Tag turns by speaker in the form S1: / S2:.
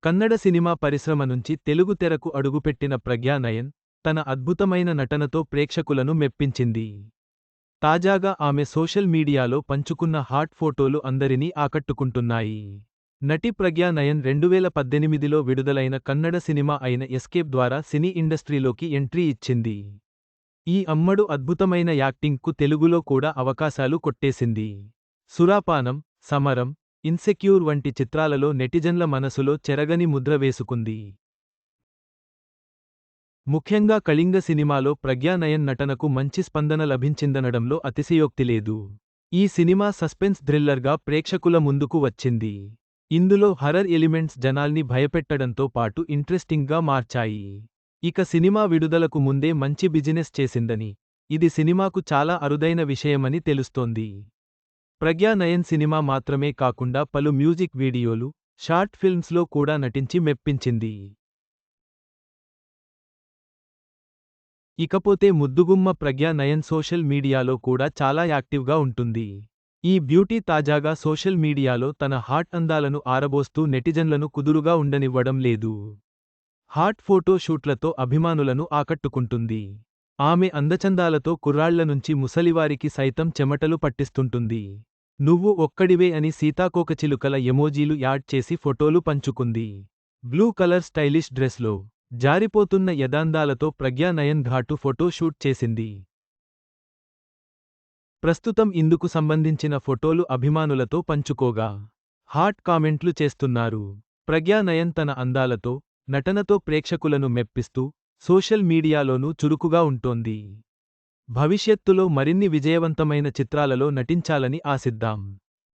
S1: Kannada cinema పరిశ్రమ నుంచి తెలుగు తెరకు అడుగుపెట్టిన ప్రగ్యా నయన్, తన అద్భుతమైన నటనతో ప్రేక్షకులను మెప్పించింది. తాజాగా ఆమె సోషల్ మీడియాలో పంచుకున్న హాట్ ఫోటోలు అందరినీ ఆకట్టుకుంటున్నాయి. నటి ప్రగ్యా నయన్ 2018లో విడుదలైన కన్నడ సినిమా అయిన ఎస్కేప్ ద్వారా సినీ ఇండస్ట్రీలోకి ఎంట్రీ ఇచ్చింది. ఈ అమ్మడు అద్భుతమైన యాక్టింగ్కు తెలుగులో కూడా అవకాశాలు కొట్టేసింది. సురాపానం, సమరం, ఇన్సెక్యూర్ వంటి చిత్రాలలో నెటిజన్ల మనసులో చెరగని ముద్ర వేసుకుంది. ముఖ్యంగా కళింగ సినిమాలో ప్రగ్యా నయన్ నటనకు మంచి స్పందన లభించిందనడంలో అతిశయోక్తి లేదు. ఈ సినిమా సస్పెన్స్ థ్రిల్లర్గా ప్రేక్షకుల ముందుకు వచ్చింది. ఇందులో హర్రర్ ఎలిమెంట్స్ జనాల్ని భయపెట్టడంతో పాటు ఇంట్రెస్టింగ్గా మార్చాయి. ఇక సినిమా విడుదలకు ముందే మంచి బిజినెస్ చేసిందని, ఇది సినిమాకు చాలా అరుదైన విషయమని తెలుస్తోంది. ప్రగ్యా నయన్ సినిమా మాత్రమే కాకుండా పలు మ్యూజిక్ వీడియోలు, షార్ట్ ఫిల్మ్స్లో కూడా నటించి మెప్పించింది. ఇకపోతే ముద్దుగుమ్మ ప్రగ్యా నయన్ సోషల్ మీడియాలో కూడా చాలా యాక్టివ్గా ఉంటుంది. ఈ బ్యూటీ తాజాగా సోషల్ మీడియాలో తన హాట్ అందాలను ఆరబోస్తూ నెటిజన్లను కుదురుగా ఉండనివ్వడం లేదు. హాట్ ఫోటో షూట్లతో అభిమానులను ఆకట్టుకుంటుంది. ఆమె అందచందాలతో కుర్రాళ్ల నుంచి ముసలివారికి సైతం చెమటలు పట్టిస్తుంటుంది. నువ్వు ఒక్కడివే అని సీతాకోకచిలుకల ఎమోజీలు యాడ్ చేసి ఫోటోలు పంచుకుంది. బ్లూ కలర్ స్టైలిష్ డ్రెస్లో జారిపోతున్న యదాందాలతో ప్రగ్యా నయన్ ఘాటు ఫోటో షూట్ చేసింది. ప్రస్తుతం ఇందుకు సంబంధించిన ఫోటోలు అభిమానులతో పంచుకోగా హాట్ కామెంట్లు చేస్తున్నారు. ప్రగ్యా నయన్ తన అందాలతో, నటనతో ప్రేక్షకులను మెప్పిస్తూ సోషల్ మీడియాలోనూ చురుకుగా ఉంటోంది. భవిష్యత్తులో మరిన్ని విజయవంతమైన చిత్రాలలో నటించాలని ఆశిద్దాం.